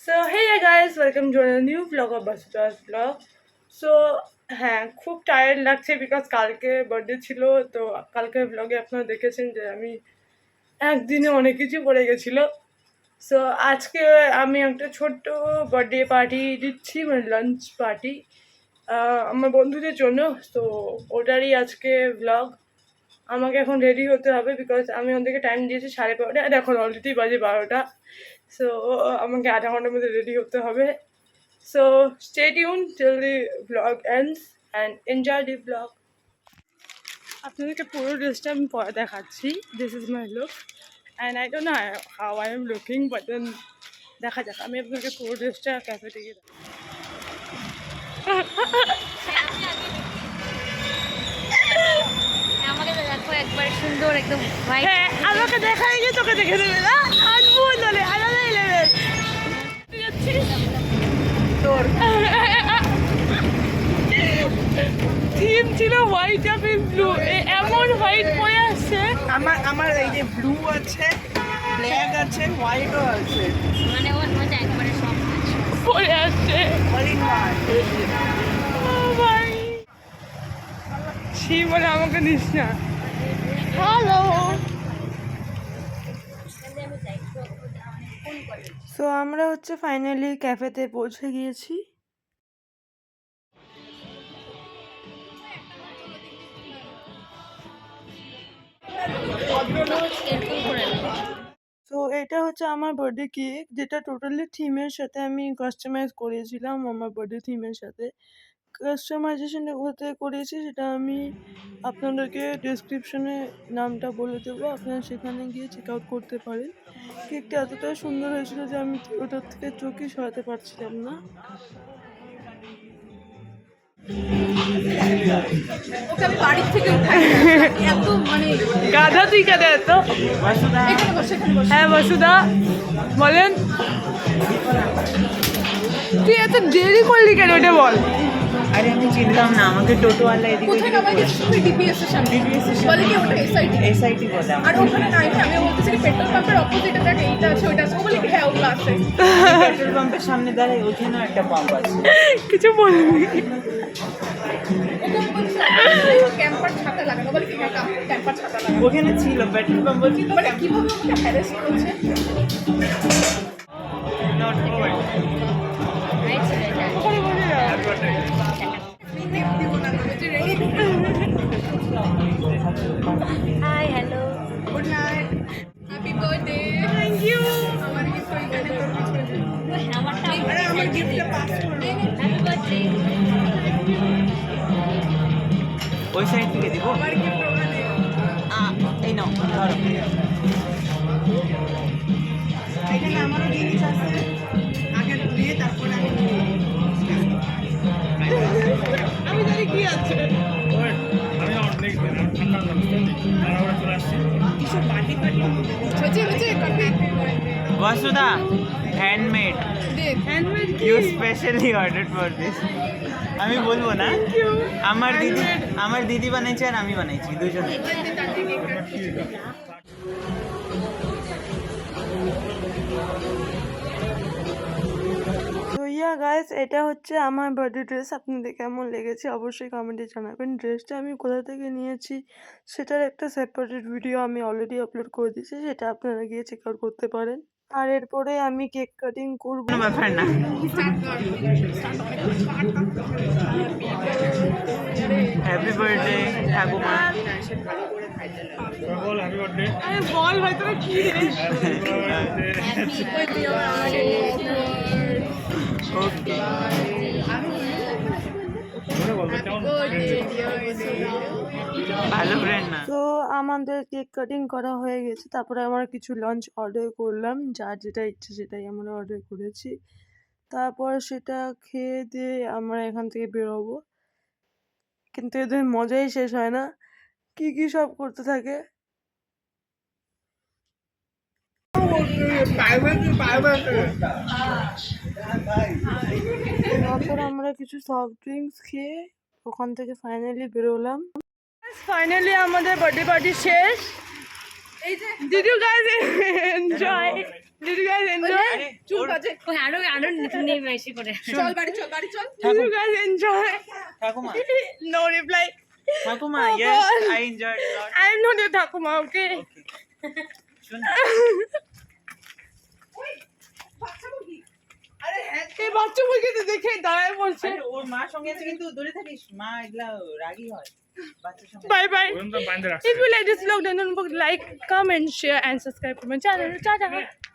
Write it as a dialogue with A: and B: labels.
A: So hey guys, welcome to a new vlog of Basuta's vlog. So হ্যাঁ খুব tired লাগছে because কালকে birthday ছিল। তো কালকের ব্লগে আপনারা দেখেছেন যে আমি একদিনে অনেক কিছু পড়ে গেছিলো। সো আজকে আমি একটা ছোট্ট বার্থডে পার্টি দিচ্ছি, মানে লাঞ্চ পার্টি আমার বন্ধুদের জন্য। তো ওটারই আজকে ব্লগ। আমাকে এখন রেডি হতে হবে বিকজ আমি ওদেরকে টাইম দিয়েছি 12:30, আর এখন অলরেডি বাজে 12টা। সো আমাকে আধা ঘন্টার মধ্যে রেডি হতে হবে। So stay tuned till the vlog ends and enjoy the vlog. আপনাদেরকে পুরো ড্রেসটা আমি পরে দেখাচ্ছি। This is my look and I don't know how I am looking, but then দেখা যাক। আমি আপনাকে পুরো ড্রেসটা ক্যাফে থেকে
B: আমাকে দেখো একবার সুন্দর একদম হোয়াইট।
A: হ্যাঁ, আমাকে দেখাই গিয়ে তোকে দেখে দেবে না, আনবুল হলে আলাদাই লেভেল। তোর থিম ছিল হোয়াইট আর ব্লু, এমন হোয়াইট পরে আসছে।
C: আমার এই যে ব্লু আছে, ব্ল্যাক আছে, হোয়াইটও আছে,
B: মানে ওর মধ্যে একবারে সব আছে
A: পরে আসছে।
C: All in one.
A: ভাই ছি, বলে আমাকে নিস না। হ্যালো। সো আমরা হচ্ছে ফাইনালি ক্যাফেতে পৌঁছে গিয়েছি। তো এটা হচ্ছে আমার বার্থডে কেক, যেটা টোটালি থিমের সাথে আমি কাস্টমাইজ করেছিলাম। আমার বার্থডে থিমের সাথে কাস্টমাইজেশন কোথায় করেছি সেটা আমি আপনাদেরকে ডেসক্রিপশনে নামটা বলে দেবো, আপনারা সেখানে গিয়ে চেক আউট করতে পারেন। কেকটা এতটাই সুন্দর হয়েছিল যে আমি ওটার থেকে চোখই সরাতে পারছিলাম না। গাধা তুই কেটে এত। হ্যাঁ বসুদা বলেন, তুই এত দেরি করলি কেন ওটা বল।
C: আরে আমি চিনতাম না, আমাকে টোটোওয়ালা এদিকে
D: ডিপিএস এর সামনে বলে কি ওটা
C: এসআইটি বলে।
D: আর ওখানে নাই, আমি বলতেছি কি পেট্রোল পাম্পের অপোজিটে দেখ এইটা আছে ওইটা আছে, ও বলে কি হ্যাঁ ওগুলো আছে।
C: পেট্রোল পাম্পের সামনে দাঁড়াই, ওখানে একটা পাম্প আছে।
A: কিছু বলবি?
D: ক্যাম্পার ছাতা লাগানো, বলে কি হ্যাঁ ক্যাম্পার ছাতা লাগানো।
C: ওখানে ছিল পেট্রোল পাম্প, বলছি তো
D: মানে কিভাবে ওকে হ্যারাস করছে।
C: Not good.
B: Hi hello
D: good night, happy birthday.
A: Thank you.
D: আমার গিফট ওইখানে তোর পিছনে।
B: আমারটা
D: আরে আমার গিফটটা পাস করো।
B: Happy birthday.
C: ওই সাইড থেকে দিব।
D: আমার গিফট ওখানে।
C: এই নাও ধরো।
D: এখানে আমারও জিনিস আছে, আগে দিয়ে তারপরে আমি জানি কি আছে।
C: বসুদা handmade, you specially order for this. আমি বলবো না, আমার দিদি বানাইছে আর আমি বানাইছি দুজনে।
A: তো ইয়া গাইস, এটা হচ্ছে আমার বার্থডে ড্রেস। আপনাদের কেমন লেগেছে অবশ্যই কমেন্টে জানাবেন। ড্রেসটা আমি কোথা থেকে নিয়েছি সেটার একটা সেপারেট ভিডিও আমি অলরেডি আপলোড করে দিয়েছি, সেটা আপনারা গিয়ে চেক আউট করতে পারেন। আর এরপরে আমি কেক কাটিং করব।
C: কোনো ব্যাপার না। হ্যাপি বার্থডে ঠাকুমা।
A: আরে বল ভাই তোরা কি রে?
C: ওকে। ভালো ফ্রেন্ড না।
A: তো আমাদের কেক কাটিং করা হয়ে গেছে, তারপরে আমরা কিছু লাঞ্চ অর্ডার করলাম, যার যেটা ইচ্ছে সেটাই আমরা অর্ডার করেছি। তারপর সেটা খেয়ে দিয়ে আমরা এখান থেকে বেরোবো। কিন্তু এদের মজাই শেষ হয় না, কি কি সব করতে থাকে। তারপর আমরা কিছু সফট ড্রিঙ্কস খেয়ে ওখান থেকে ফাইনালি বেরোলাম। ফাইনালি আমাদের বার্থডে পার্টি শেষ। Did you guys enjoy? Did you guys enjoy?
C: আরে
D: চুল
C: ওর-
D: বাজে
B: ওই আরো নেই বেশি করে
D: চল বাড়ি চল
A: Did you guys enjoy?
C: ঠাকুমা
A: No reply.
C: ঠাকুমা
A: Oh,
C: yes
A: God.
C: I enjoyed a lot.
A: I am not your Takuma, okay?
C: Okay. শুন
A: এই বাচ্চা মুরগিতে দেখে দাঁড়ায় বলছে
C: আরে ওর মার সঙ্গে আছে কিন্তু দূরে থাকিস মা এগুলা রাগী হয় বাচ্চার সঙ্গে
A: bye bye. If you like this vlog, then don't forget to like, comment, share and subscribe to my channel. Ciao, ciao.